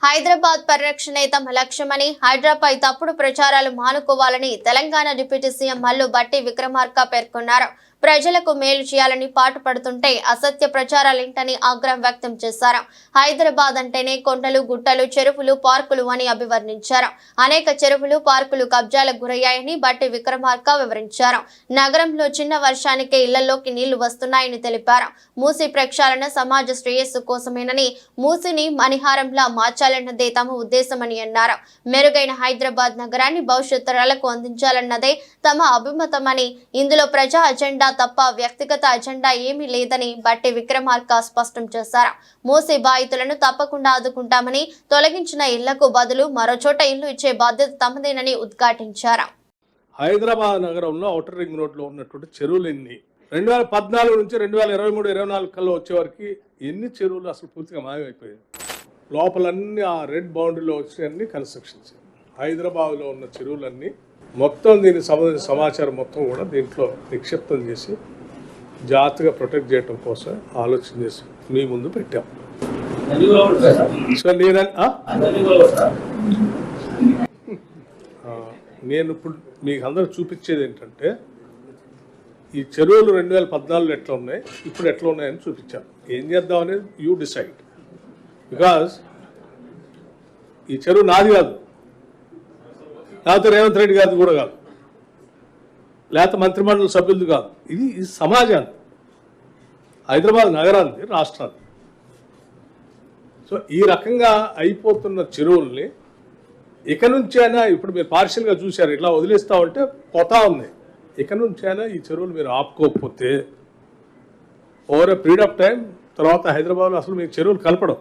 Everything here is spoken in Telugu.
హైదరాబాద్ పరిరక్షణే తమ లక్ష్యమని, హైదరాబాద్ తప్పుడు ప్రచారాలు మానుకోవాలని తెలంగాణ డిప్యూటీ సీఎం మల్లు భట్టి విక్రమార్క పేర్కొన్నారు. ప్రజలకు మేలు చేయాలని పాటుపడుతుంటే అసత్య ప్రచారాలేంటని ఆగ్రహం వ్యక్తం చేశారు. హైదరాబాద్ అంటేనే కొండలు, గుట్టలు, చెరువులు, పార్కులు అని అభివర్ణించారు. అనేక చెరువులు, పార్కులు కబ్జాలకు గురయ్యాయని భట్టి విక్రమార్క వివరించారు. నగరంలో చిన్న వర్షానికే ఇళ్లలోకి నీళ్లు వస్తున్నాయని తెలిపారు. మూసీ ప్రక్షాళన సమాజ శ్రేయస్సు కోసమేనని, మూసీని మణిహారంలా మార్చాలన్నదే తమ ఉద్దేశమని అన్నారు. మెరుగైన హైదరాబాద్ నగరాన్ని భవిష్యత్ తరాలకు అందించాలన్నదే తమ అభిమతమని, ఇందులో ప్రజా అజెండా తప్ప వ్యక్తిగత అజెండా ఏమీ లేదని భట్టి విక్రమార్క స్పష్టం చేశారు. మూసీ బాధితులను తప్పకుండా ఆదుకుంటామని, తొలగించిన ఇళ్లకు బదులు మరో చోట ఇల్లు ఇచ్చే బాధ్యత తమదేనని ఉద్ఘాటించారు. హైదరాబాద్ నగరంలో ఔటర్ రింగ్ రోడ్లో ఉన్నటువంటి చెరువులు ఎన్ని 2014 నుంచి 2023-24 కల్లా వచ్చేవారికి ఎన్ని చెరువులు అసలు పూర్తిగా మాయమైపోయాయి. లోపలన్నీ ఆ రెడ్ బౌండరీలో వచ్చే కన్స్ట్రక్షన్స్. హైదరాబాద్లో ఉన్న చెరువులన్నీ మొత్తం దీనికి సంబంధించిన సమాచారం మొత్తం కూడా దీంట్లో నిక్షిప్తం చేసి జాగ్రత్తగా ప్రొటెక్ట్ చేయడం కోసం ఆలోచన చేసి మీ ముందు పెట్టాం. సో నేను ఇప్పుడు మీకు అందరూ చూపించేది ఏంటంటే ఈ చెరువులు 2014 ఎట్లా ఉన్నాయి, ఇప్పుడు ఎట్లా ఉన్నాయని చూపించాను. ఏం చేద్దాం అనేది యూ డిసైడ్. బికాజ్ ఈ చెరువు నాది కాదు, లేకపోతే రేవంత్ రెడ్డి గారిది కూడా కాదు, లేకపోతే మంత్రిమండలి సభ్యులది కాదు. ఇది సమాజాన్ని, హైదరాబాద్ నగరాన్ని, రాష్ట్రాన్ని. సో ఈ రకంగా అయిపోతున్న చెరువుల్ని ఇక నుంచైనా, ఇప్పుడు మీరు పార్షియల్గా చూశారు, ఇట్లా వదిలేస్తా ఉంటే పోతా ఉన్నాయి. ఇక నుంచైనా ఈ చెరువులు మీరు ఆపుకోకపోతే over a period of time తర్వాత హైదరాబాద్లో అసలు మీకు చెరువులు కలపడం.